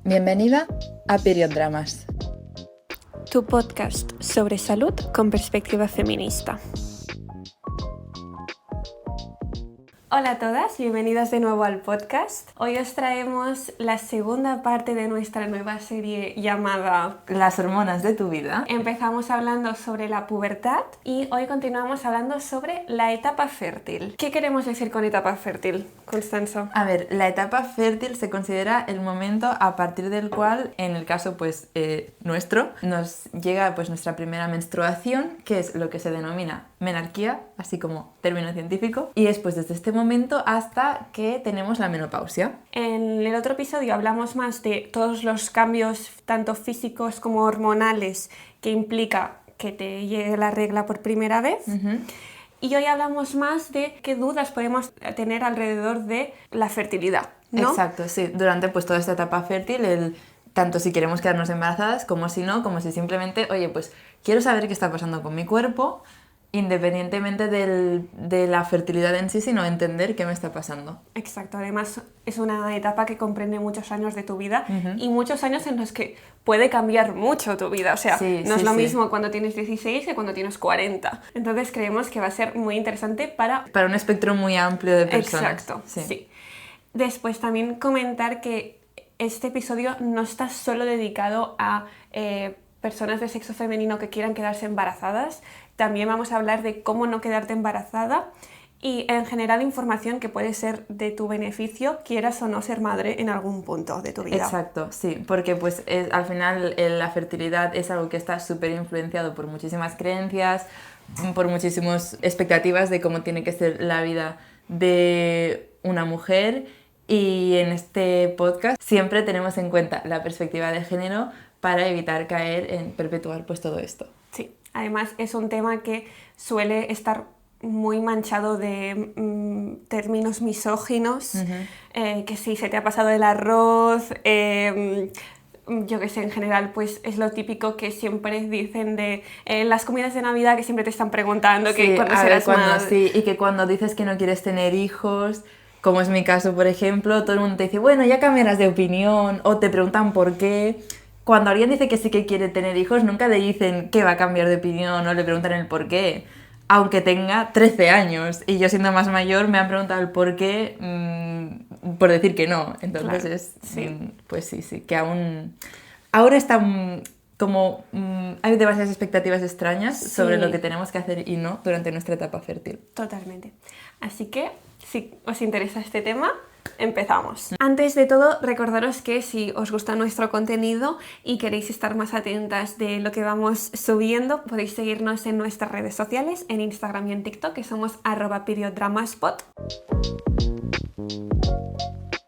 Bienvenida a Period Dramas, tu podcast sobre salud con perspectiva feminista. Hola a todas, bienvenidas de nuevo al podcast. Hoy os traemos la segunda parte de nuestra nueva serie llamada Las hormonas de tu vida. Empezamos hablando sobre la pubertad y hoy continuamos hablando sobre la etapa fértil. ¿Qué queremos decir con etapa fértil, Constanza? A ver, la etapa fértil se considera el momento a partir del cual, en el caso nuestro, nos llega nuestra primera menstruación, que es lo que se denomina menarquía, así como término científico, y es desde este momento hasta que tenemos la menopausia. En el otro episodio hablamos más de todos los cambios, tanto físicos como hormonales, que implica que te llegue la regla por primera vez. Uh-huh. Y hoy hablamos más de qué dudas podemos tener alrededor de la fertilidad, ¿no? Exacto, sí. Durante toda esta etapa fértil, tanto si queremos quedarnos embarazadas como si no, como si simplemente, quiero saber qué está pasando con mi cuerpo, independientemente de la fertilidad en sí, sino entender qué me está pasando. Exacto, además es una etapa que comprende muchos años de tu vida. Uh-huh. Y muchos años en los que puede cambiar mucho tu vida, o sea, no es lo mismo cuando tienes 16 que cuando tienes 40. Entonces creemos que va a ser muy interesante para un espectro muy amplio de personas. Exacto, sí. Después también comentar que este episodio no está solo dedicado a personas de sexo femenino que quieran quedarse embarazadas. También vamos a hablar de cómo no quedarte embarazada y en general información que puede ser de tu beneficio, quieras o no ser madre en algún punto de tu vida. Exacto, sí, porque al final la fertilidad es algo que está súper influenciado por muchísimas creencias, por muchísimas expectativas de cómo tiene que ser la vida de una mujer, y en este podcast siempre tenemos en cuenta la perspectiva de género para evitar caer en perpetuar todo esto. Sí, además es un tema que suele estar muy manchado de términos misóginos, uh-huh. Que si se te ha pasado el arroz, yo que sé, en general es lo típico que siempre dicen de las comidas de Navidad, que siempre te están preguntando que cuando serás madre. Sí, y que cuando dices que no quieres tener hijos, como es mi caso, por ejemplo, todo el mundo te dice, bueno, ya cambiarás de opinión, o te preguntan por qué. Cuando alguien dice que sí que quiere tener hijos, nunca le dicen que va a cambiar de opinión o le preguntan el por qué, aunque tenga 13 años. Y yo, siendo más mayor, me han preguntado el por qué por decir que no. Entonces claro, sí, que ahora está hay demasiadas expectativas extrañas sobre lo que tenemos que hacer y no durante nuestra etapa fértil. Totalmente. Así que, si os interesa este tema, empezamos. Antes de todo, recordaros que si os gusta nuestro contenido y queréis estar más atentas de lo que vamos subiendo, podéis seguirnos en nuestras redes sociales, en Instagram y en TikTok, que somos @perioddramaspot.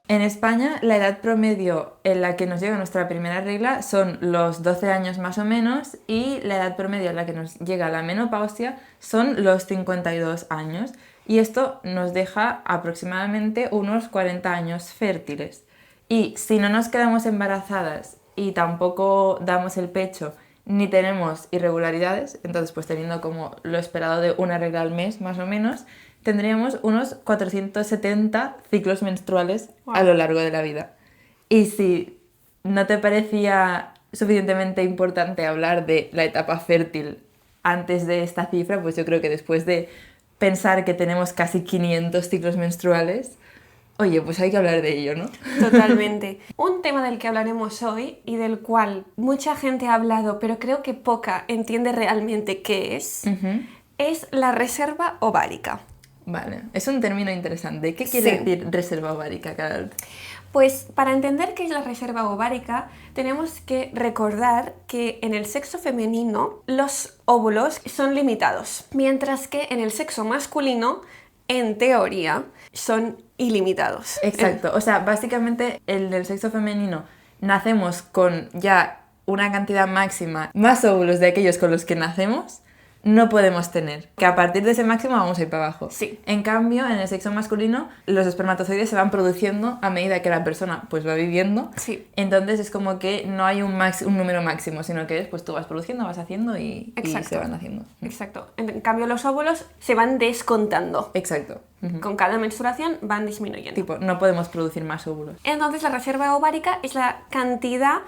En España, la edad promedio en la que nos llega nuestra primera regla son los 12 años más o menos, y la edad promedio en la que nos llega la menopausia son los 52 años. Y esto nos deja aproximadamente unos 40 años fértiles. Y si no nos quedamos embarazadas y tampoco damos el pecho ni tenemos irregularidades, entonces teniendo como lo esperado de una regla al mes más o menos, tendríamos unos 470 ciclos menstruales a lo largo de la vida. Y si no te parecía suficientemente importante hablar de la etapa fértil antes de esta cifra, yo creo que después de pensar que tenemos casi 500 ciclos menstruales, hay que hablar de ello, ¿no? Totalmente. Un tema del que hablaremos hoy y del cual mucha gente ha hablado, pero creo que poca entiende realmente qué es, uh-huh. es la reserva ovárica. Vale, es un término interesante. ¿Qué quiere decir reserva ovárica, Carol? Pues para entender qué es la reserva ovárica, tenemos que recordar que en el sexo femenino los óvulos son limitados, mientras que en el sexo masculino, en teoría, son ilimitados. Exacto, básicamente en el sexo femenino nacemos con ya una cantidad máxima, más óvulos de aquellos con los que nacemos, no podemos tener. Que a partir de ese máximo vamos a ir para abajo. Sí. En cambio, en el sexo masculino, los espermatozoides se van produciendo a medida que la persona pues va viviendo. Sí. Entonces es como que no hay un número máximo, sino que pues tú vas produciendo, vas haciendo y se van haciendo. Exacto. En cambio, los óvulos se van descontando. Exacto. Con cada menstruación van disminuyendo. Tipo, no podemos producir más óvulos. Entonces, la reserva ovárica es la cantidad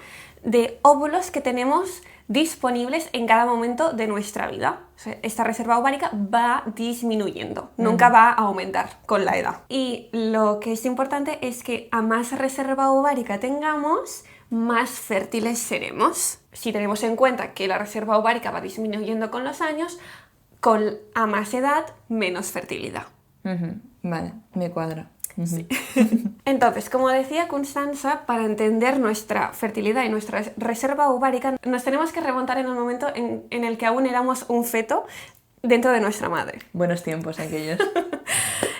de óvulos que tenemos disponibles en cada momento de nuestra vida. O sea, esta reserva ovárica va disminuyendo, nunca va a aumentar con la edad. Y lo que es importante es que a más reserva ovárica tengamos, más fértiles seremos. Si tenemos en cuenta que la reserva ovárica va disminuyendo con los años, a más edad, menos fertilidad. Vale, me cuadra. Sí. Entonces, como decía Constanza, para entender nuestra fertilidad y nuestra reserva ovárica, nos tenemos que remontar en el momento en el que aún éramos un feto dentro de nuestra madre. Buenos tiempos aquellos.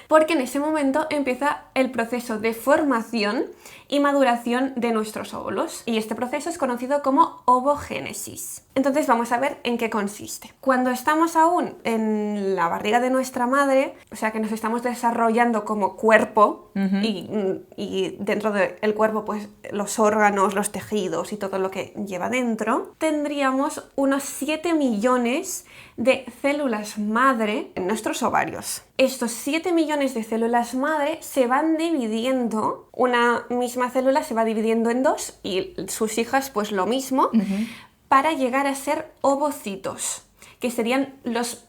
Porque en ese momento empieza el proceso de formación y maduración de nuestros óvulos. Y este proceso es conocido como ovogénesis. Entonces vamos a ver en qué consiste. Cuando estamos aún en la barriga de nuestra madre, o sea que nos estamos desarrollando como cuerpo y dentro del cuerpo pues los órganos, los tejidos y todo lo que lleva dentro, tendríamos unos 7 millones de células madre en nuestros ovarios. Estos 7 millones de células madre se van dividiendo, una misma célula se va dividiendo en dos y sus hijas pues lo mismo, para llegar a ser ovocitos, que serían los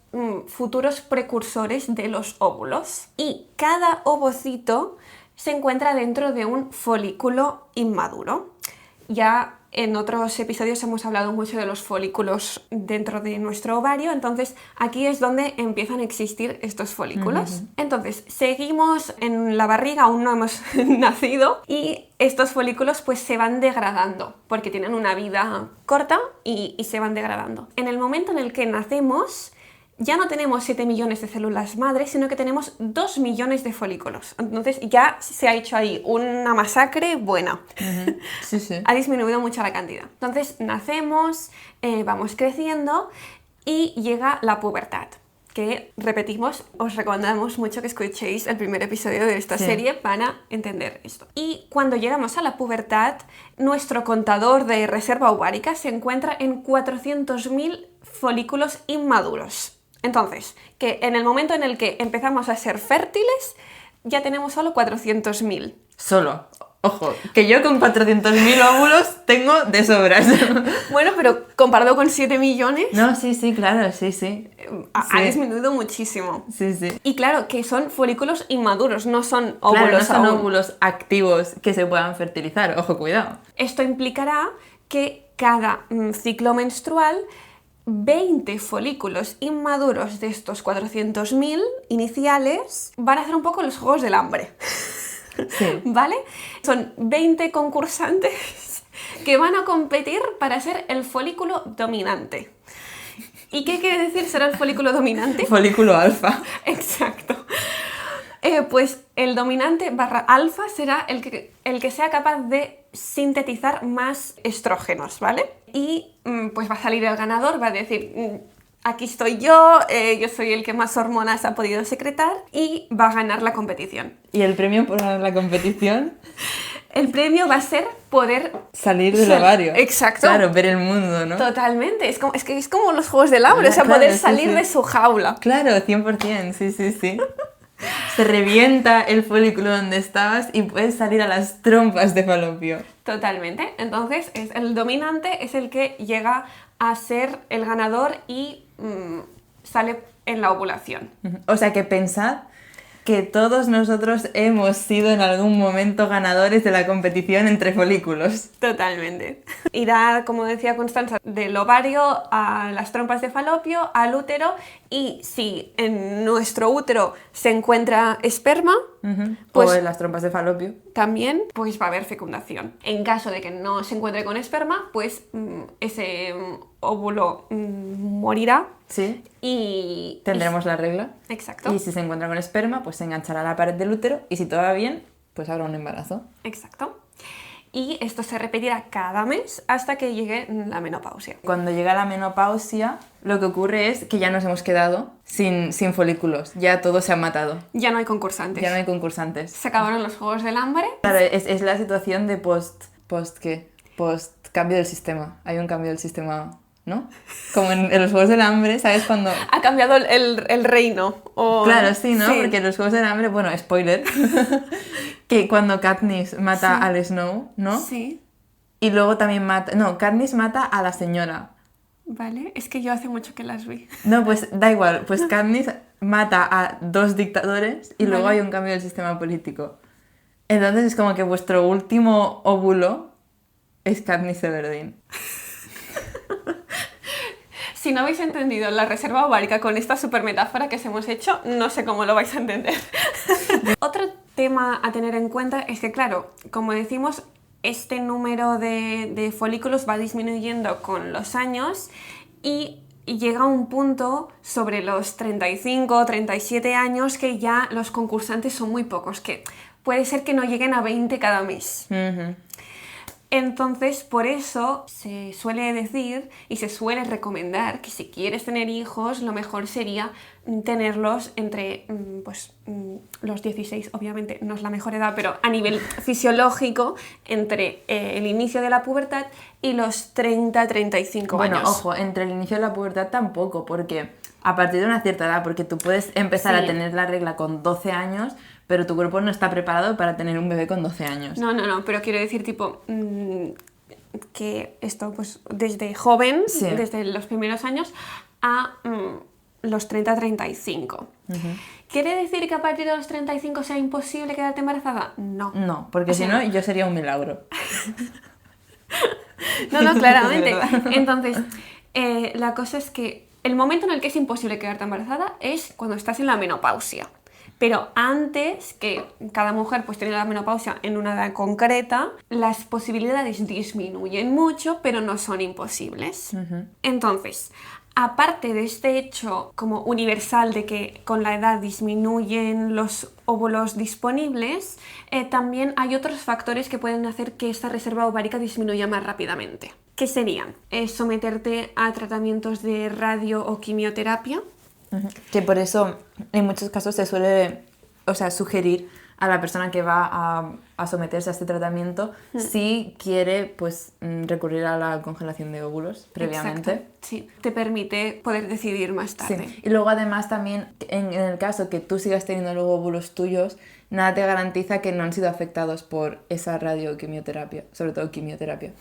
futuros precursores de los óvulos. Y cada ovocito se encuentra dentro de un folículo inmaduro. Ya en otros episodios hemos hablado mucho de los folículos dentro de nuestro ovario, entonces aquí es donde empiezan a existir estos folículos. Entonces, seguimos en la barriga, aún no hemos nacido, y estos folículos pues se van degradando, porque tienen una vida corta y se van degradando. En el momento en el que nacemos, ya no tenemos 7 millones de células madre, sino que tenemos 2 millones de folículos. Entonces ya se ha hecho ahí una masacre buena. Sí, sí. Ha disminuido mucho la cantidad. Entonces nacemos, vamos creciendo y llega la pubertad. Que repetimos, os recomendamos mucho que escuchéis el primer episodio de esta serie para entender esto. Y cuando llegamos a la pubertad, nuestro contador de reserva ovárica se encuentra en 400.000 folículos inmaduros. Entonces, que en el momento en el que empezamos a ser fértiles, ya tenemos solo 400.000. Solo. Ojo, que yo con 400.000 óvulos tengo de sobras. Bueno, pero comparado con 7 millones... No, sí, claro, sí. Ha disminuido muchísimo. Sí. Y claro, que son folículos inmaduros, no son óvulos claro, no son aún. óvulos activos que se puedan fertilizar. Ojo, cuidado. Esto implicará que cada ciclo menstrual 20 folículos inmaduros de estos 400.000 iniciales van a hacer un poco los juegos del hambre. Sí. ¿Vale? Son 20 concursantes que van a competir para ser el folículo dominante. ¿Y qué quiere decir ser el folículo dominante? Folículo alfa. Exacto. Pues el dominante barra alfa será el que sea capaz de sintetizar más estrógenos, ¿vale? Y pues va a salir el ganador, va a decir, aquí estoy yo soy el que más hormonas ha podido secretar y va a ganar la competición. ¿Y el premio por ganar la competición? El premio va a ser poder... Salir del ovario. Exacto. Claro, ver el mundo, ¿no? Totalmente. Es como los juegos del hambre, o sea, Claro, poder sí, salir sí. de su jaula. Claro, 100%, sí. Se revienta el folículo donde estabas y puedes salir a las trompas de falopio. Totalmente. Entonces, el dominante es el que llega a ser el ganador y sale en la ovulación. O sea que pensad que todos nosotros hemos sido en algún momento ganadores de la competición entre folículos. Totalmente. Irá, como decía Constanza, del ovario a las trompas de falopio, al útero, y si en nuestro útero se encuentra esperma, pues o en las trompas de falopio. también pues va a haber fecundación. En caso de que no se encuentre con esperma, pues ese óvulo morirá. Sí. Y Tendremos la regla. Exacto. Y si se encuentra con esperma, pues se enganchará a la pared del útero y si todo va bien, pues habrá un embarazo. Exacto. y esto se repetirá cada mes hasta que llegue la menopausia. Cuando llega la menopausia, lo que ocurre es que ya nos hemos quedado sin folículos, ya todos se han matado. Ya no hay concursantes. Ya no hay concursantes. Se acabaron los Juegos del Hambre. Claro, es la situación de post cambio del sistema. Hay un cambio del sistema, ¿no? Como en los Juegos del Hambre, ¿sabes? Cuando... Ha cambiado el reino. Claro, sí, ¿no? Sí. Porque en los Juegos del Hambre, bueno, spoiler, que cuando Katniss mata Sí. al Snow, ¿no? Sí, Y luego también mata... No, Katniss mata a la señora. vale. Es que yo hace mucho que las vi. No, pues da igual, pues Katniss mata a 2 dictadores y luego Vale. hay un cambio del sistema político. Entonces es como que vuestro último óvulo es Katniss Everdeen. Si no habéis entendido la reserva ovárica con esta super metáfora que os hemos hecho, no sé cómo lo vais a entender. Otro tema a tener en cuenta es que, claro, como decimos, este número de folículos va disminuyendo con los años y llega un punto sobre los 35 o 37 años que ya los concursantes son muy pocos, que puede ser que no lleguen a 20 cada mes. Ujú. Entonces, por eso se suele decir y se suele recomendar que si quieres tener hijos, lo mejor sería tenerlos entre los 16, obviamente no es la mejor edad, pero a nivel fisiológico, entre el inicio de la pubertad y los 30-35 Bueno, años. ojo, entre el inicio de la pubertad tampoco, porque a partir de una cierta edad, porque tú puedes empezar Sí. a tener la regla con 12 años, pero tu cuerpo no está preparado para tener un bebé con 12 años. No, pero quiero decir, tipo, que esto, pues, desde joven, Sí. desde los primeros años, a los 30-35. ¿Quiere decir que a partir de los 35 sea imposible quedarte embarazada? No. No, porque O si sea, no, yo sería un milagro. No, claramente. Es verdad. Entonces, la cosa es que el momento en el que es imposible quedarte embarazada es cuando estás en la menopausia. Pero antes, que cada mujer pues tiene la menopausia en una edad concreta, las posibilidades disminuyen mucho, pero no son imposibles. Entonces, aparte de este hecho como universal de que con la edad disminuyen los óvulos disponibles, también hay otros factores que pueden hacer que esta reserva ovárica disminuya más rápidamente. ¿Qué serían? Someterte a tratamientos de radio o quimioterapia. Ujú. Que por eso en muchos casos se suele, sugerir a la persona que va a someterse a este tratamiento si quiere pues recurrir a la congelación de óvulos previamente. Exacto. Sí, te permite poder decidir más tarde. Sí. Y luego además también en el caso que tú sigas teniendo luego óvulos tuyos, nada te garantiza que no han sido afectados por esa radioquimioterapia, sobre todo quimioterapia.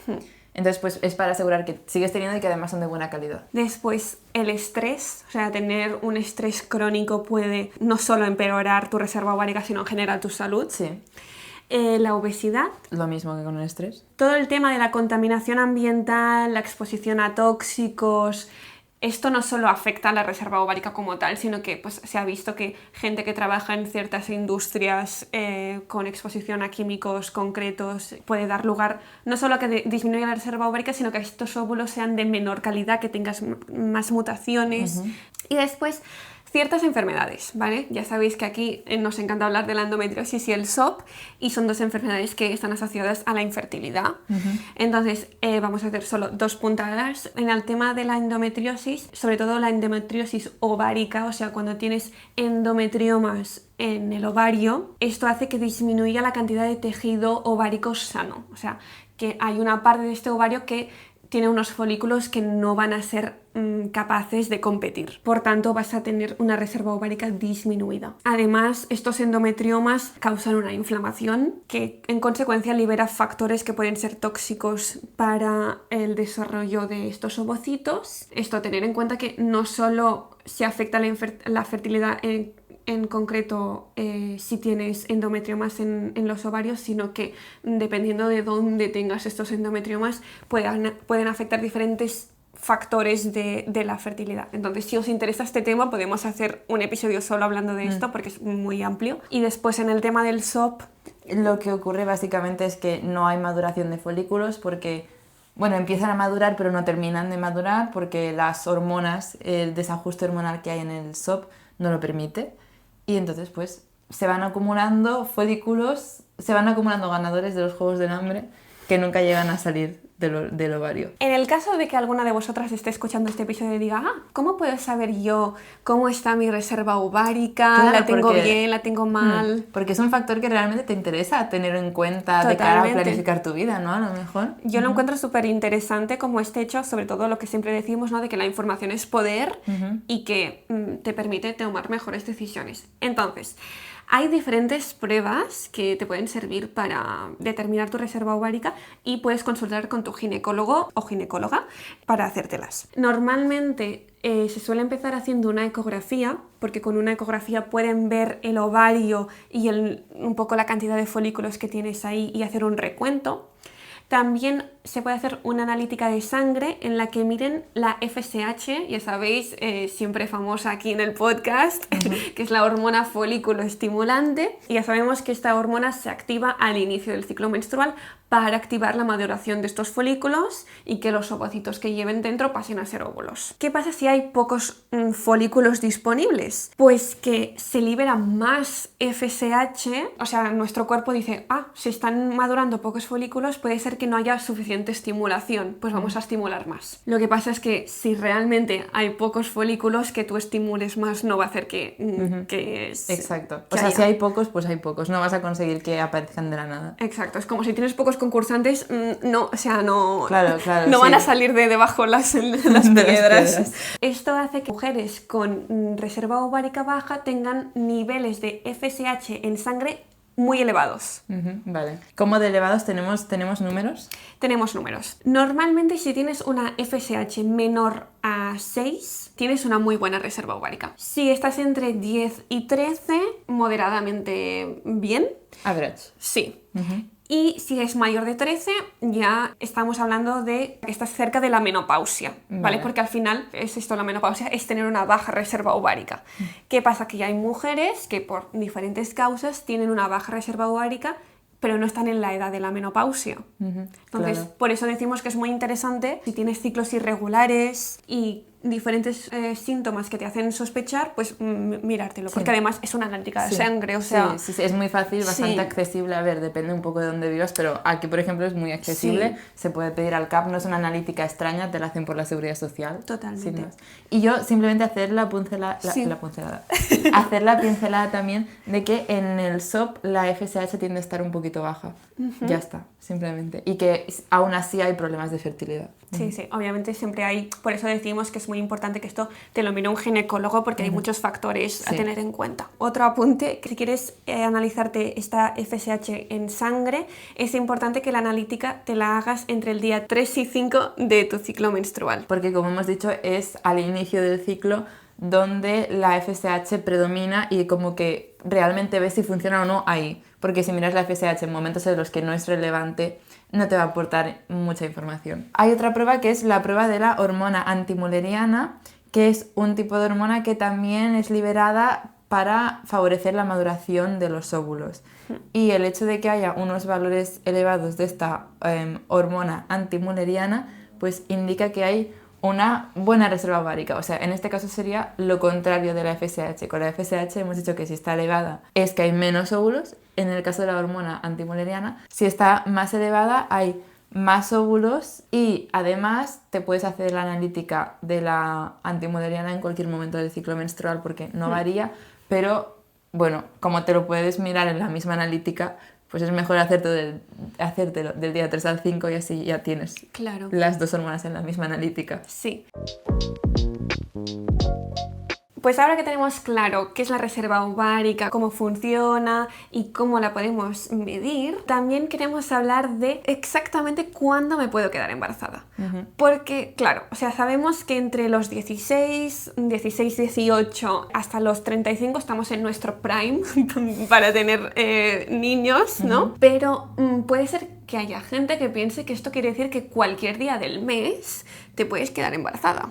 Entonces pues es para asegurar que sigues teniendo y que además son de buena calidad. Después, el estrés, o sea, tener un estrés crónico puede no solo empeorar tu reserva ovárica, sino en general tu salud. Sí, La obesidad, lo mismo que con el estrés. todo el tema de la contaminación ambiental, la exposición a tóxicos, esto no solo afecta a la reserva ovárica como tal, sino que pues, se ha visto que gente que trabaja en ciertas industrias con exposición a químicos concretos puede dar lugar no solo a que disminuya la reserva ovárica, sino que estos óvulos sean de menor calidad, que tengas más mutaciones. Y después, ciertas enfermedades, ¿vale? Ya sabéis que aquí nos encanta hablar de la endometriosis y el SOP, y son dos enfermedades que están asociadas a la infertilidad. Entonces, vamos a hacer solo 2 puntadas. En el tema de la endometriosis, sobre todo la endometriosis ovárica, o sea, cuando tienes endometriomas en el ovario, esto hace que disminuya la cantidad de tejido ovárico sano. O sea, que hay una parte de este ovario que tiene unos folículos que no van a ser capaces de competir. Por tanto, vas a tener una reserva ovárica disminuida. Además, estos endometriomas causan una inflamación que en consecuencia libera factores que pueden ser tóxicos para el desarrollo de estos ovocitos. Esto a tener en cuenta que no solo se afecta la fertilidad en concreto si tienes endometriomas en los ovarios, sino que dependiendo de dónde tengas estos endometriomas pueden afectar diferentes factores de la fertilidad. Entonces, si os interesa este tema, podemos hacer un episodio solo hablando de esto porque es muy amplio. Y después en el tema del SOP... Lo que ocurre básicamente es que no hay maduración de folículos porque, bueno, empiezan a madurar pero no terminan de madurar porque las hormonas, el desajuste hormonal que hay en el SOP no lo permite. Y entonces pues se van acumulando folículos, se van acumulando ganadores de los Juegos del Hambre que nunca llegan a salir del ovario. En el caso de que alguna de vosotras esté escuchando este episodio y diga, ¿cómo puedo saber yo cómo está mi reserva ovárica? Claro, ¿La tengo bien? ¿La tengo mal? Porque es un factor que realmente te interesa tener en cuenta de cara a planificar tu vida, ¿no? A lo mejor. Yo lo encuentro súper interesante como este hecho, sobre todo lo que siempre decimos, ¿no? De que la información es poder y que te permite tomar mejores decisiones. Entonces, hay diferentes pruebas que te pueden servir para determinar tu reserva ovárica y puedes consultar con tu ginecólogo o ginecóloga para hacértelas. Normalmente se suele empezar haciendo una ecografía, porque con una ecografía pueden ver el ovario y un poco la cantidad de folículos que tienes ahí y hacer un recuento. También se puede hacer una analítica de sangre en la que miren la FSH, ya sabéis, siempre famosa aquí en el podcast, que es la hormona folículo estimulante. Y ya sabemos que esta hormona se activa al inicio del ciclo menstrual para activar la maduración de estos folículos y que los ovocitos que lleven dentro pasen a ser óvulos. ¿Qué pasa si hay pocos folículos disponibles? Pues que se libera más FSH, o sea, nuestro cuerpo dice, si están madurando pocos folículos, puede ser que no haya suficiente estimulación, pues vamos a estimular más. Lo que pasa es que si realmente hay pocos folículos, que tú estimules más no va a hacer que Exacto. O sea, si hay pocos, pues hay pocos. No vas a conseguir que aparezcan de la nada. Exacto. Es como si tienes pocos concursantes, no Claro, no van a salir de debajo las piedras. Esto hace que mujeres con reserva ovárica baja tengan niveles de FSH en sangre muy elevados. Vale. ¿Cómo de elevados tenemos números? Tenemos números. Normalmente si tienes una FSH menor a 6, tienes una muy buena reserva ovárica. Si estás entre 10 y 13, moderadamente bien. Average. Sí. Y si es mayor de 13, ya estamos hablando de que estás cerca de la menopausia, ¿vale? Porque al final es esto, la menopausia es tener una baja reserva ovárica. ¿Qué pasa? Que ya hay mujeres que por diferentes causas tienen una baja reserva ovárica, pero no están en la edad de la menopausia. Entonces, por eso decimos que es muy interesante si tienes ciclos irregulares y diferentes síntomas que te hacen sospechar, pues mirártelo, porque además es una analítica de sangre, o sea... Sí, es muy fácil, bastante accesible, a ver, depende un poco de dónde vivas, pero aquí, por ejemplo, es muy accesible, se puede pedir al CAP, no es una analítica extraña, te la hacen por la Seguridad Social. Totalmente. Y yo simplemente hacer la pincelada también de que en el SOP la FSH tiende a estar un poquito baja, ya está, simplemente, y que aún así hay problemas de fertilidad. Sí, obviamente siempre hay, por eso decimos que es muy importante que esto te lo mire un ginecólogo porque hay muchos factores a tener en cuenta. Otro apunte, que si quieres analizarte esta FSH en sangre, es importante que la analítica te la hagas entre el día 3 y 5 de tu ciclo menstrual. Porque como hemos dicho, es al inicio del ciclo donde la FSH predomina y como que realmente ves si funciona o no ahí. Porque si miras la FSH en momentos en los que no es relevante, no te va a aportar mucha información. Hay otra prueba que es la prueba de la hormona antimülleriana, que es un tipo de hormona que también es liberada para favorecer la maduración de los óvulos. Y el hecho de que haya unos valores elevados de esta hormona antimülleriana, pues indica que hay una buena reserva ovárica. O sea, en este caso sería lo contrario de la FSH. Con la FSH hemos dicho que si está elevada es que hay menos óvulos. En el caso de la hormona antimülleriana, si está más elevada hay más óvulos y además te puedes hacer la analítica de la antimülleriana en cualquier momento del ciclo menstrual porque no varía, pero bueno, como te lo puedes mirar en la misma analítica, pues es mejor hacértelo del día 3 al 5 y así ya tienes las dos hormonas en la misma analítica. Sí. Pues ahora que tenemos claro qué es la reserva ovárica, cómo funciona y cómo la podemos medir, también queremos hablar de exactamente cuándo me puedo quedar embarazada. Porque, claro, o sea, sabemos que entre los 16, 18 hasta los 35 estamos en nuestro prime para tener niños, ¿no? Pero puede ser que haya gente que piense que esto quiere decir que cualquier día del mes te puedes quedar embarazada.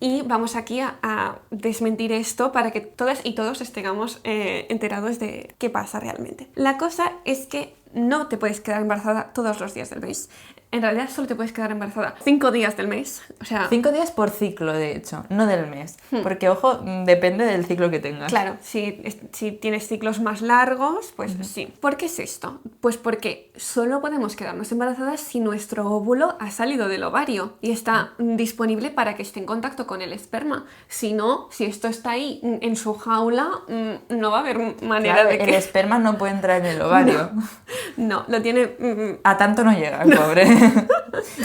Y vamos aquí a desmentir esto para que todas y todos estemos enterados de qué pasa realmente. La cosa es que no te puedes quedar embarazada todos los días del mes. En realidad solo te puedes quedar embarazada 5 días del mes. O sea, 5 días por ciclo, de hecho, no del mes. Porque, ojo, depende del ciclo que tengas. claro, si tienes ciclos más largos, pues sí. ¿Por qué es esto? Pues porque solo podemos quedarnos embarazadas si nuestro óvulo ha salido del ovario y está disponible para que esté en contacto con el esperma. Si no, si esto está ahí en su jaula, no va a haber manera Claro, de que... el esperma no puede entrar en el ovario. No, lo tiene... A tanto no llega el pobre.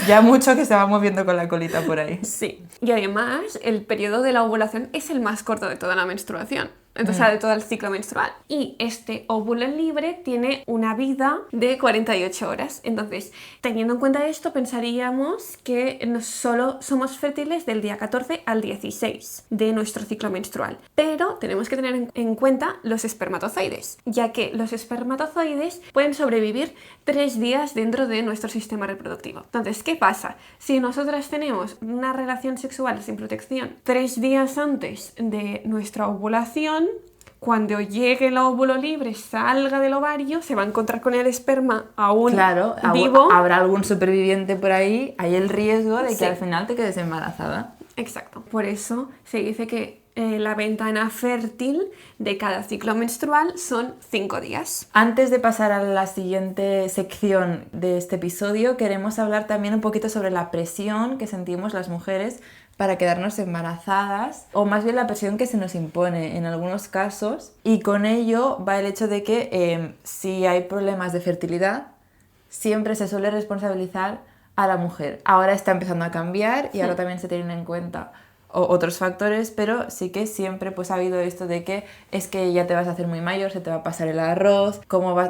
Ya mucho que se va moviendo con la colita por ahí. Sí. Y además, el periodo de la ovulación es el más corto de toda la menstruación. Entonces, de todo el ciclo menstrual. Y este óvulo libre tiene una vida de 48 horas. Entonces, teniendo en cuenta esto, pensaríamos que solo somos fértiles del día 14 al 16 de nuestro ciclo menstrual. Pero tenemos que tener en cuenta los espermatozoides, ya que los espermatozoides pueden sobrevivir 3 días dentro de nuestro sistema reproductivo. Entonces, ¿qué pasa? Si nosotras tenemos una relación sexual sin protección 3 días antes de nuestra ovulación, cuando llegue el óvulo libre, salga del ovario, se va a encontrar con el esperma aún vivo. Habrá algún superviviente por ahí, hay el riesgo de que Sí. al final te quedes embarazada. Exacto. Por eso se dice que la ventana fértil de cada ciclo menstrual son 5 días. Antes de pasar a la siguiente sección de este episodio, queremos hablar también un poquito sobre la presión que sentimos las mujeres para quedarnos embarazadas, o más bien la presión que se nos impone en algunos casos, y con ello va el hecho de que si hay problemas de fertilidad, siempre se suele responsabilizar a la mujer. Ahora está empezando a cambiar y ahora también se tienen en cuenta otros factores, pero sí que siempre pues ha habido esto de que es que ya te vas a hacer muy mayor, se te va a pasar el arroz,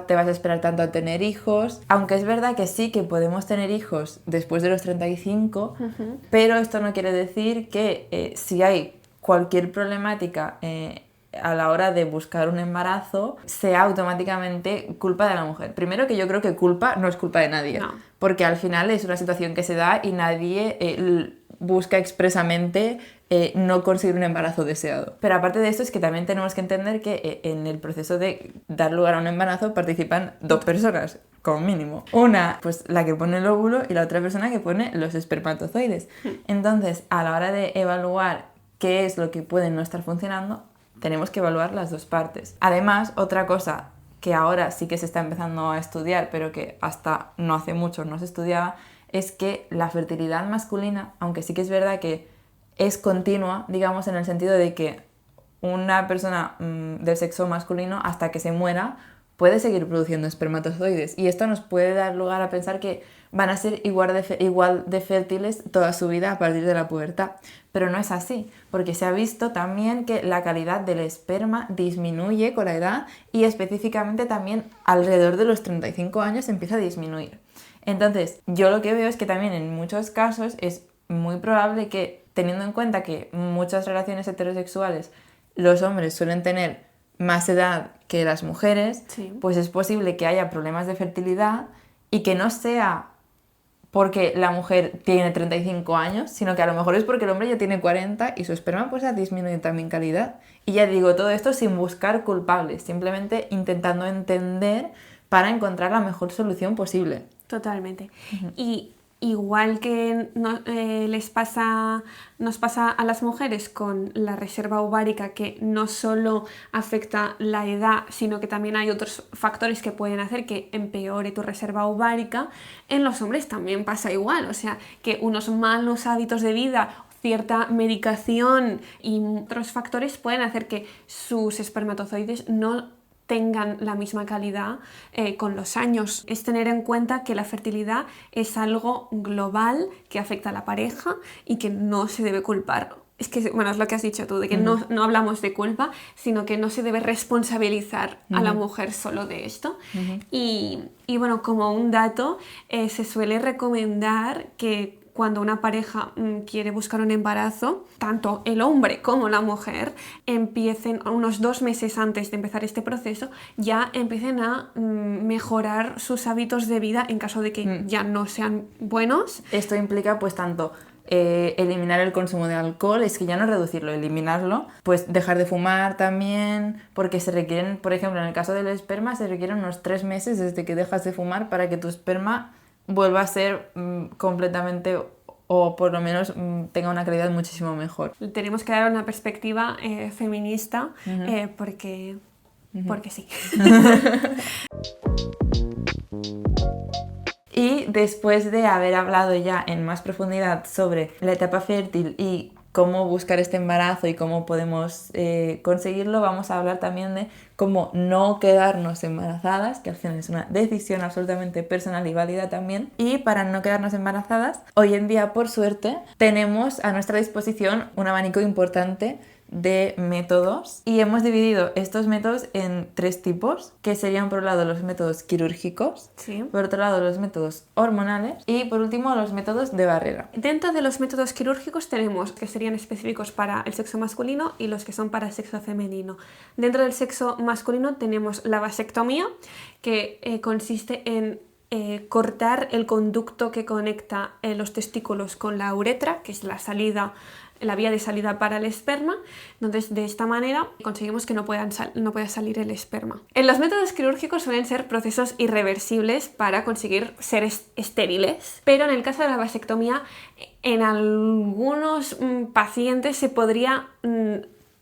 te vas a esperar tanto a tener hijos, aunque es verdad que sí que podemos tener hijos después de los 35, pero esto no quiere decir que si hay cualquier problemática a la hora de buscar un embarazo sea automáticamente culpa de la mujer. Primero, que yo creo que culpa no es culpa de nadie, No. porque al final es una situación que se da y nadie busca expresamente no conseguir un embarazo deseado. Pero aparte de esto es que también tenemos que entender que en el proceso de dar lugar a un embarazo participan 2 personas, como mínimo. Una, pues la que pone el óvulo, y la otra persona que pone los espermatozoides. Entonces, a la hora de evaluar qué es lo que puede no estar funcionando, tenemos que evaluar las 2 partes. Además, otra cosa que ahora sí que se está empezando a estudiar, pero que hasta no hace mucho no se estudiaba, es que la fertilidad masculina, aunque sí que es verdad que es continua, digamos, en el sentido de que una persona del sexo masculino, hasta que se muera, puede seguir produciendo espermatozoides. Y esto nos puede dar lugar a pensar que van a ser igual de fértiles toda su vida a partir de la pubertad. Pero no es así, porque se ha visto también que la calidad del esperma disminuye con la edad y específicamente también alrededor de los 35 años empieza a disminuir. Entonces, yo lo que veo es que también en muchos casos es muy probable que, teniendo en cuenta que muchas relaciones heterosexuales los hombres suelen tener más edad que las mujeres, Sí. pues es posible que haya problemas de fertilidad y que no sea porque la mujer tiene 35 años, sino que a lo mejor es porque el hombre ya tiene 40 y su esperma pues ha disminuido también calidad. Y ya digo, todo esto sin buscar culpables, simplemente intentando entender para encontrar la mejor solución posible. Totalmente. Y igual que nos pasa a las mujeres con la reserva ovárica, que no solo afecta la edad, sino que también hay otros factores que pueden hacer que empeore tu reserva ovárica, en los hombres también pasa igual. O sea, que unos malos hábitos de vida, cierta medicación y otros factores pueden hacer que sus espermatozoides no tengan la misma calidad con los años. Es tener en cuenta que la fertilidad es algo global que afecta a la pareja y que no se debe culpar. Es que, bueno, es lo que has dicho tú, de que no hablamos de culpa, sino que no se debe responsabilizar a la mujer solo de esto. Y bueno, como un dato, se suele recomendar que cuando una pareja quiere buscar un embarazo, tanto el hombre como la mujer empiecen unos 2 meses antes de empezar este proceso, ya empiecen a mejorar sus hábitos de vida en caso de que ya no sean buenos. Esto implica pues tanto eliminar el consumo de alcohol, es que ya no reducirlo, eliminarlo, pues dejar de fumar también, porque se requieren, por ejemplo, en el caso del esperma, se requieren unos 3 meses desde que dejas de fumar para que tu esperma vuelva a ser completamente, o por lo menos tenga una calidad muchísimo mejor. Tenemos que dar una perspectiva feminista porque sí. Y después de haber hablado ya en más profundidad sobre la etapa fértil y cómo buscar este embarazo y cómo podemos conseguirlo, vamos a hablar también de cómo no quedarnos embarazadas, que al final es una decisión absolutamente personal y válida también. Y para no quedarnos embarazadas, hoy en día, por suerte, tenemos a nuestra disposición un abanico importante de métodos y hemos dividido estos métodos en 3 tipos, que serían por un lado los métodos quirúrgicos, Sí. por otro lado los métodos hormonales y por último los métodos de barrera. Dentro de los métodos quirúrgicos tenemos que serían específicos para el sexo masculino y los que son para el sexo femenino. Dentro del sexo masculino tenemos la vasectomía, que consiste en cortar el conducto que conecta los testículos con la uretra, que es la vía de salida para el esperma. Entonces, de esta manera conseguimos que no pueda salir el esperma. En los métodos quirúrgicos suelen ser procesos irreversibles para conseguir ser estériles, pero en el caso de la vasectomía, en algunos pacientes se podría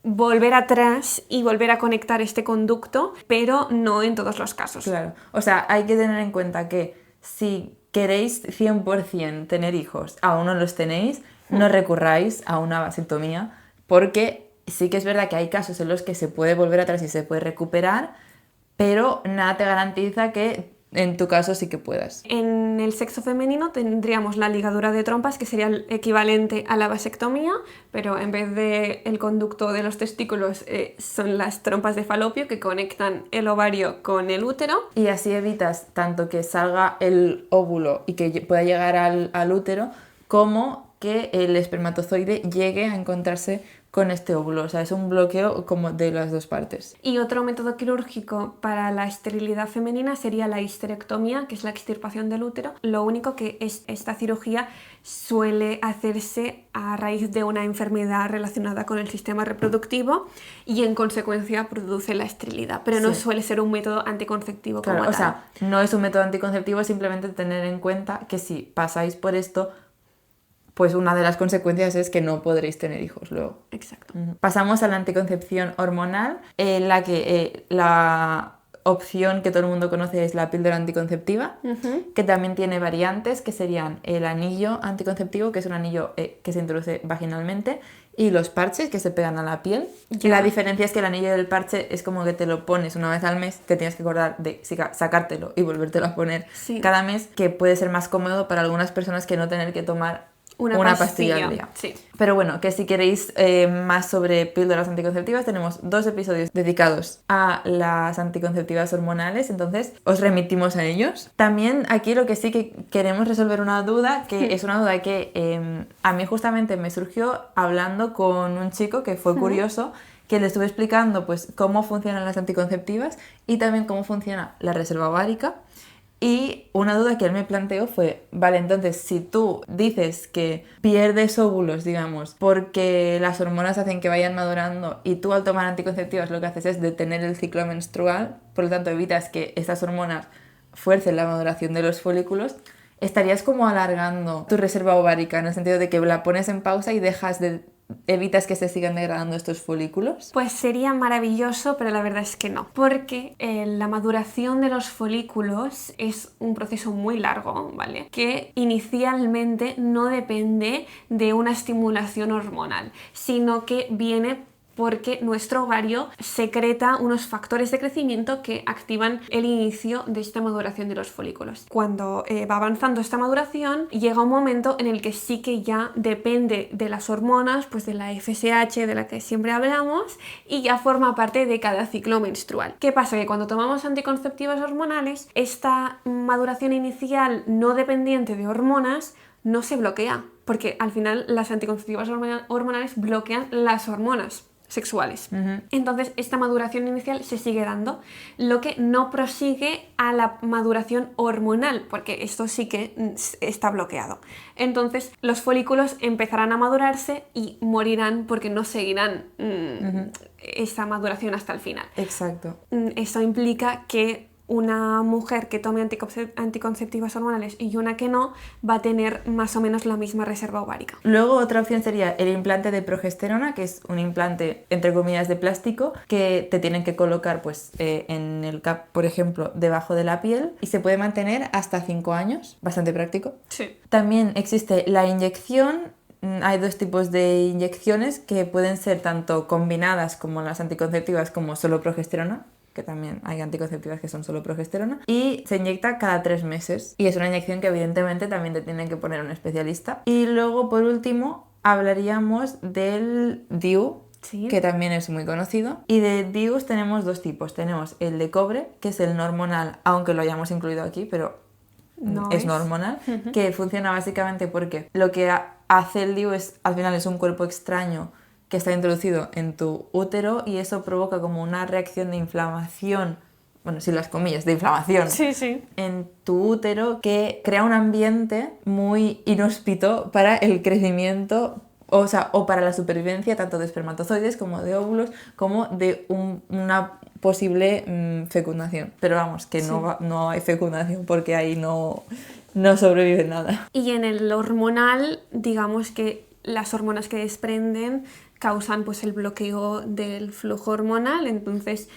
volver atrás y volver a conectar este conducto, pero no en todos los casos. Claro, o sea, hay que tener en cuenta que si queréis 100% tener hijos, aún no los tenéis, no recurráis a una vasectomía, porque sí que es verdad que hay casos en los que se puede volver atrás y se puede recuperar, pero nada te garantiza que en tu caso sí que puedas. En el sexo femenino tendríamos la ligadura de trompas, que sería el equivalente a la vasectomía, pero en vez de el conducto de los testículos son las trompas de falopio que conectan el ovario con el útero. Y así evitas tanto que salga el óvulo y que pueda llegar al útero, como que el espermatozoide llegue a encontrarse con este óvulo. O sea, es un bloqueo como de las 2 partes. Y otro método quirúrgico para la esterilidad femenina sería la histerectomía, que es la extirpación del útero. Lo único que esta cirugía suele hacerse a raíz de una enfermedad relacionada con el sistema reproductivo y en consecuencia produce la esterilidad, pero no suele ser un método anticonceptivo como tal. O sea, no es un método anticonceptivo, simplemente tener en cuenta que si pasáis por esto, pues una de las consecuencias es que no podréis tener hijos luego. Exacto. Pasamos a la anticoncepción hormonal, en la que la opción que todo el mundo conoce es la píldora anticonceptiva, que también tiene variantes, que serían el anillo anticonceptivo, que es un anillo que se introduce vaginalmente, y los parches que se pegan a la piel. Ya. La diferencia es que el anillo del parche es como que te lo pones una vez al mes, te tienes que acordar de sacártelo y volvértelo a poner cada mes, que puede ser más cómodo para algunas personas que no tener que tomar una pastilla al día. Sí. Pero bueno, que si queréis más sobre píldoras anticonceptivas, tenemos 2 episodios dedicados a las anticonceptivas hormonales, entonces os remitimos a ellos. También aquí lo que sí que queremos resolver una duda, que es una duda que a mí justamente me surgió hablando con un chico que fue curioso, que le estuve explicando pues cómo funcionan las anticonceptivas y también cómo funciona la reserva ovárica. Y una duda que él me planteó fue, vale, entonces si tú dices que pierdes óvulos, digamos, porque las hormonas hacen que vayan madurando y tú al tomar anticonceptivas lo que haces es detener el ciclo menstrual, por lo tanto evitas que estas hormonas fuercen la maduración de los folículos, estarías como alargando tu reserva ovárica en el sentido de que la pones en pausa y evitas que se sigan degradando estos folículos. Pues sería maravilloso, pero la verdad es que no, porque la maduración de los folículos es un proceso muy largo, ¿vale? Que inicialmente no depende de una estimulación hormonal, sino que viene porque nuestro ovario secreta unos factores de crecimiento que activan el inicio de esta maduración de los folículos. Cuando va avanzando esta maduración, llega un momento en el que sí que ya depende de las hormonas, pues de la FSH de la que siempre hablamos, y ya forma parte de cada ciclo menstrual. ¿Qué pasa? Que cuando tomamos anticonceptivas hormonales, esta maduración inicial no dependiente de hormonas no se bloquea, porque al final las anticonceptivas hormonales bloquean las hormonas sexuales. Entonces esta maduración inicial se sigue dando, lo que no prosigue a la maduración hormonal, porque esto sí que está bloqueado. Entonces los folículos empezarán a madurarse y morirán porque no seguirán esta maduración hasta el final. Exacto. Esto implica que una mujer que tome anticonceptivas hormonales y una que no va a tener más o menos la misma reserva ovárica. Luego otra opción sería el implante de progesterona, que es un implante entre comillas de plástico que te tienen que colocar pues en el cap, por ejemplo, debajo de la piel, y se puede mantener hasta 5 años, bastante práctico. Sí. También existe la inyección. Hay 2 tipos de inyecciones que pueden ser tanto combinadas como las anticonceptivas como solo progesterona, que también hay anticonceptivas que son solo progesterona, y se inyecta cada 3 meses. Y es una inyección que evidentemente también te tiene que poner un especialista. Y luego, por último, hablaríamos del DIU, Sí. que también es muy conocido. Y de DIUs tenemos 2 tipos. Tenemos el de cobre, que es el no hormonal, aunque lo hayamos incluido aquí, pero es no hormonal, que funciona básicamente porque lo que hace el DIU es, al final, es un cuerpo extraño que está introducido en tu útero, y eso provoca como una reacción de inflamación, bueno, sin las comillas, de inflamación en tu útero, que crea un ambiente muy inhóspito para el crecimiento, o para la supervivencia tanto de espermatozoides como de óvulos, como de una posible fecundación. Pero vamos, que no hay fecundación porque ahí no sobrevive nada. Y en el hormonal, digamos que las hormonas que desprenden causan pues el bloqueo del flujo hormonal, entonces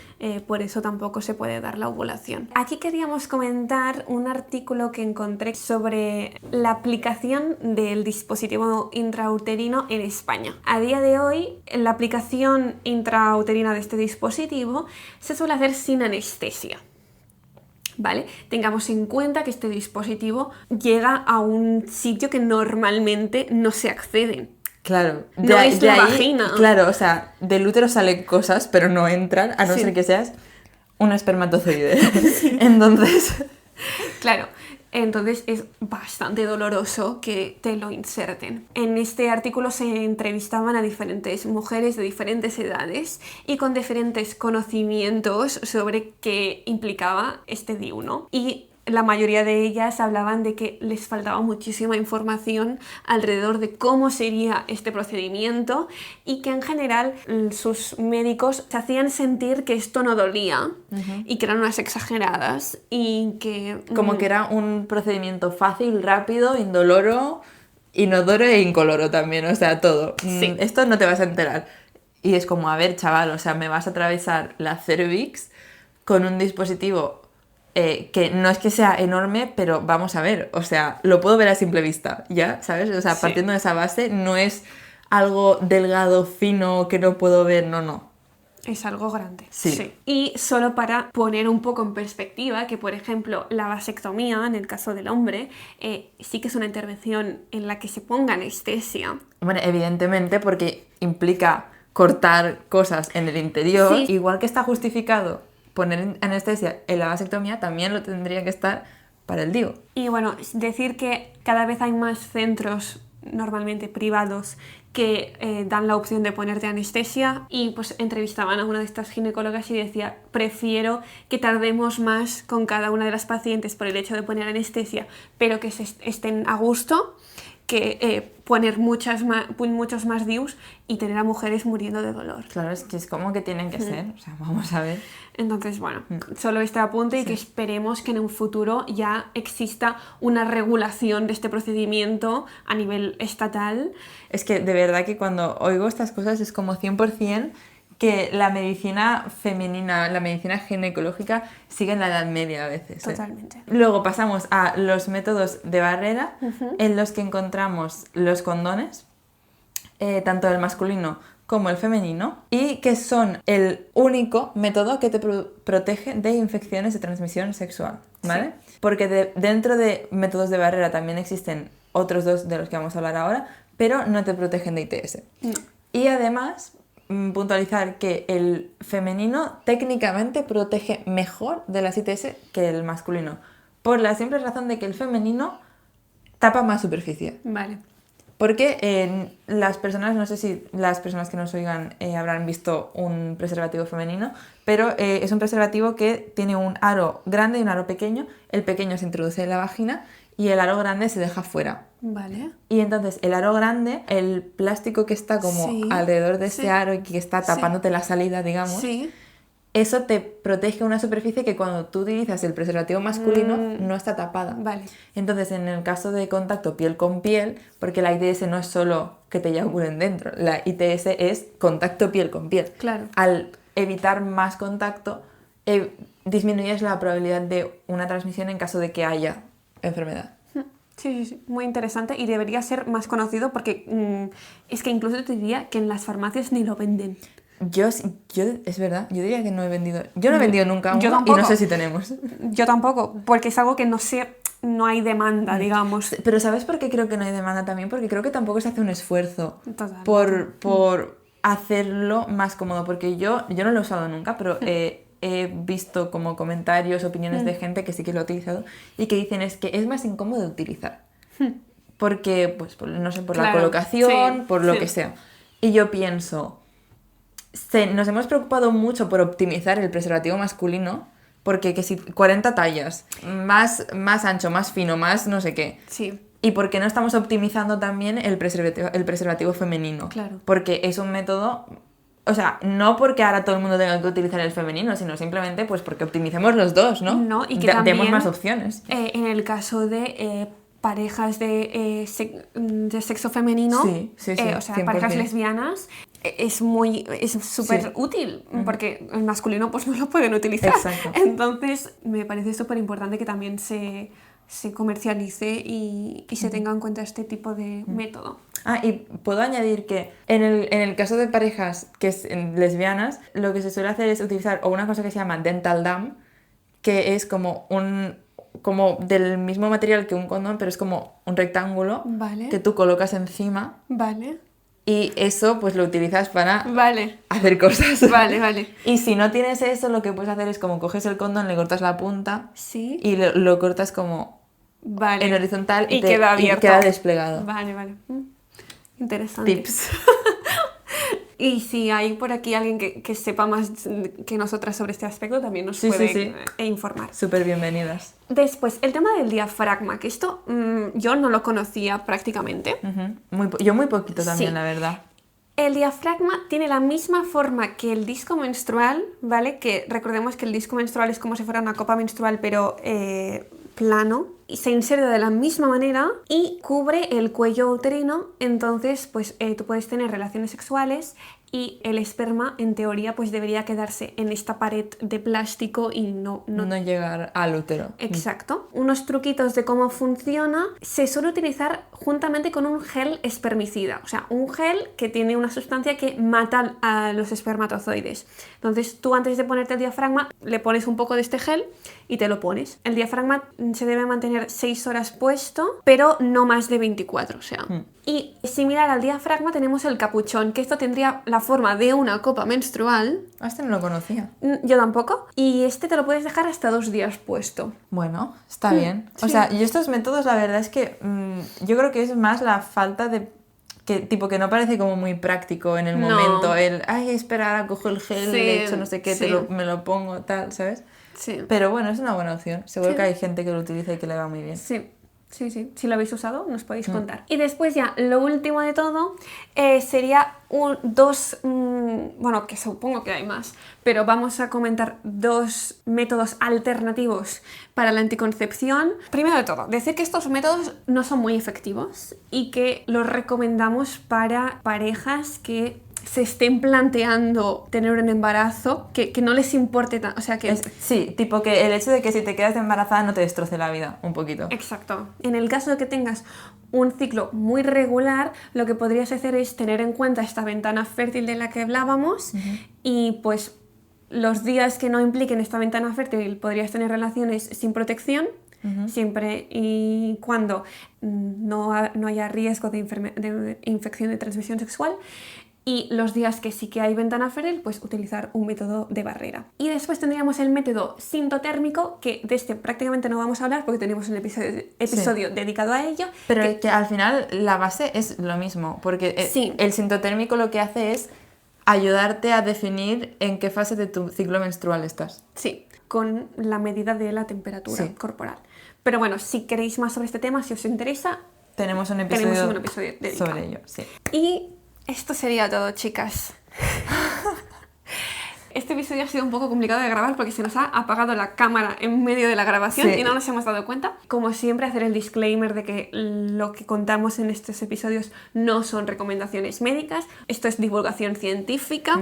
por eso tampoco se puede dar la ovulación. Aquí queríamos comentar un artículo que encontré sobre la aplicación del dispositivo intrauterino en España. A día de hoy, la aplicación intrauterina de este dispositivo se suele hacer sin anestesia. ¿Vale? Tengamos en cuenta que este dispositivo llega a un sitio que normalmente no se acceden. Claro, no es la vagina. Claro, o sea, del útero salen cosas, pero no entran, a no ser que seas un espermatozoide. Entonces... Claro, entonces es bastante doloroso que te lo inserten. En este artículo se entrevistaban a diferentes mujeres de diferentes edades y con diferentes conocimientos sobre qué implicaba este DIU, ¿no? Y la mayoría de ellas hablaban de que les faltaba muchísima información alrededor de cómo sería este procedimiento, y que en general sus médicos se hacían sentir que esto no dolía y que eran unas exageradas, y que... Como que era un procedimiento fácil, rápido, indoloro, inodoro e incoloro también, o sea, todo. Sí. Esto no te vas a enterar. Y es como, a ver, chaval, o sea, me vas a atravesar la cervix con un dispositivo que no es que sea enorme, pero vamos a ver, o sea, lo puedo ver a simple vista, ¿ya? ¿Sabes? O sea, partiendo de esa base, no es algo delgado, fino, que no puedo ver, no. Es algo grande. Sí. Y solo para poner un poco en perspectiva, que por ejemplo la vasectomía, en el caso del hombre, sí que es una intervención en la que se ponga anestesia. Bueno, evidentemente, porque implica cortar cosas en el interior, igual que está justificado poner anestesia en la vasectomía, también lo tendría que estar para el DIU. Y bueno, decir que cada vez hay más centros, normalmente privados, que dan la opción de ponerte anestesia, y pues entrevistaban a una de estas ginecólogas y decía: prefiero que tardemos más con cada una de las pacientes por el hecho de poner anestesia, pero que estén a gusto, que poner muchos más DIUs y tener a mujeres muriendo de dolor. Claro, es que es como que tienen que ser, o sea, vamos a ver. Entonces, bueno, solo este apunte, y que esperemos que en un futuro ya exista una regulación de este procedimiento a nivel estatal. Es que de verdad que cuando oigo estas cosas es como 100% que la medicina femenina, la medicina ginecológica sigue en la Edad Media a veces. Totalmente. Luego pasamos a los métodos de barrera, en los que encontramos los condones, tanto el masculino como el femenino y que son el único método que te protege de infecciones de transmisión sexual, ¿vale? Sí. Porque dentro de métodos de barrera también existen otros dos de los que vamos a hablar ahora, pero no te protegen de ITS. No. Y además, puntualizar que el femenino técnicamente protege mejor de las ITS que el masculino, por la simple razón de que el femenino tapa más superficie. Vale. Porque las personas, no sé si las personas que nos oigan habrán visto un preservativo femenino, pero es un preservativo que tiene un aro grande y un aro pequeño. El pequeño se introduce en la vagina y el aro grande se deja fuera. Vale. Y entonces el aro grande, el plástico que está como alrededor de ese aro y que está tapándote la salida, digamos, eso te protege una superficie que cuando tú utilizas el preservativo masculino no está tapada. Vale. Entonces, en el caso de contacto piel con piel, porque la ITS no es solo que te eyaculen dentro, la ITS es contacto piel con piel. Claro. Al evitar más contacto, disminuyes la probabilidad de una transmisión en caso de que haya enfermedad. Sí, muy interesante y debería ser más conocido porque es que incluso te diría que en las farmacias ni lo venden. Yo, es verdad, yo diría que no he vendido. Yo no he vendido nunca uno y no sé si tenemos. Yo tampoco, porque es algo que no hay demanda, digamos. Pero ¿sabes por qué creo que no hay demanda también? Porque creo que tampoco se hace un esfuerzo por hacerlo más cómodo. Porque yo no lo he usado nunca, pero he visto como comentarios, opiniones de gente que sí que lo ha utilizado y que dicen es que es más incómodo de utilizar. Porque, pues, no sé, por la colocación, por lo que sea. Y yo pienso... nos hemos preocupado mucho por optimizar el preservativo masculino, porque que si 40 tallas, más ancho, más fino, más no sé qué. Sí. ¿Y por qué no estamos optimizando también el preservativo femenino? Claro. Porque es un método... O sea, no porque ahora todo el mundo tenga que utilizar el femenino, sino simplemente pues porque optimicemos los dos, ¿no? No, y que también... demos más opciones. En el caso de... parejas de sexo femenino, o sea, 100%. Parejas lesbianas, es súper útil, porque el masculino pues no lo pueden utilizar. Exacto. Entonces me parece súper importante que también se comercialice y se tenga en cuenta este tipo de método. Ah, y puedo añadir que en el caso de parejas que es lesbianas, lo que se suele hacer es utilizar o una cosa que se llama dental dam, que es como del mismo material que un condón, pero es como un rectángulo que tú colocas encima. Vale. Y eso pues lo utilizas para hacer cosas. Vale. Y si no tienes eso, lo que puedes hacer es como coges el condón, le cortas la punta y lo cortas como en horizontal y queda abierto. Y queda desplegado. Vale. Interesante. Tips. Y si hay por aquí alguien que sepa más que nosotras sobre este aspecto, también nos puede informar. Súper bienvenidas. Después, el tema del diafragma, que esto yo no lo conocía prácticamente. Yo muy poquito también, la verdad. El diafragma tiene la misma forma que el disco menstrual, ¿vale? Que recordemos que el disco menstrual es como si fuera una copa menstrual, pero plano. Y se inserta de la misma manera y cubre el cuello uterino, entonces pues tú puedes tener relaciones sexuales y el esperma en teoría pues debería quedarse en esta pared de plástico y no llegar al útero. Exacto. Unos truquitos de cómo funciona: se suele utilizar juntamente con un gel espermicida, o sea, un gel que tiene una sustancia que mata a los espermatozoides. Entonces tú, antes de ponerte el diafragma, le pones un poco de este gel y te lo pones. El diafragma se debe mantener 6 horas puesto, pero no más de 24, o sea. Y similar al diafragma tenemos el capuchón, que esto tendría la forma de una copa menstrual. Este no lo conocía. Yo tampoco. Y este te lo puedes dejar hasta 2 días puesto. Bueno, está bien. O sea, y estos métodos, la verdad es que yo creo que es más la falta de... que no parece como muy práctico en el momento. Esperar, cojo el gel, le echo no sé qué, me lo pongo, tal, ¿sabes? Sí. Pero bueno, es una buena opción. Seguro que hay gente que lo utiliza y que le va muy bien. Sí. Si lo habéis usado, nos podéis contar. Y después ya, lo último de todo, sería bueno, que supongo que hay más, pero vamos a comentar 2 métodos alternativos para la anticoncepción. Primero de todo, decir que estos métodos no son muy efectivos y que los recomendamos para parejas que se estén planteando tener un embarazo, que no les importe tanto, o sea que... Sí, tipo que el hecho de que si te quedas embarazada no te destroce la vida, un poquito. Exacto. En el caso de que tengas un ciclo muy regular, lo que podrías hacer es tener en cuenta esta ventana fértil de la que hablábamos y pues los días que no impliquen esta ventana fértil podrías tener relaciones sin protección, siempre y cuando no haya riesgo de infección de transmisión sexual. Y los días que sí que hay ventana fértil, pues utilizar un método de barrera. Y después tendríamos el método sintotérmico, que de este prácticamente no vamos a hablar porque tenemos un episodio dedicado a ello. Pero que al final la base es lo mismo, porque el sintotérmico lo que hace es ayudarte a definir en qué fase de tu ciclo menstrual estás. Sí, con la medida de la temperatura corporal. Pero bueno, si queréis más sobre este tema, si os interesa, tenemos un episodio dedicado sobre ello. Sí. Y esto sería todo, chicas. Este episodio ha sido un poco complicado de grabar porque se nos ha apagado la cámara en medio de la grabación y no nos hemos dado cuenta. Como siempre, hacer el disclaimer de que lo que contamos en estos episodios no son recomendaciones médicas, esto es divulgación científica.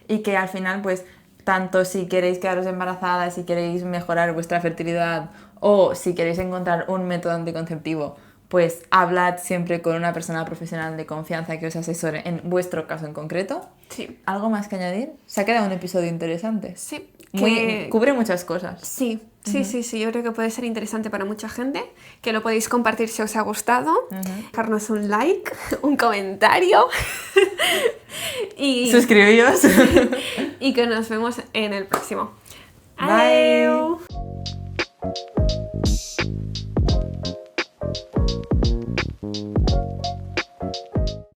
Y que al final, pues, tanto si queréis quedaros embarazadas, si queréis mejorar vuestra fertilidad o si queréis encontrar un método anticonceptivo, pues hablad siempre con una persona profesional de confianza que os asesore en vuestro caso en concreto. Sí. ¿Algo más que añadir? Se ha quedado un episodio interesante. Sí. Cubre muchas cosas. Sí, yo creo que puede ser interesante para mucha gente, que lo podéis compartir si os ha gustado, dejarnos un like, un comentario y suscribíos y que nos vemos en el próximo. Bye. Adiós.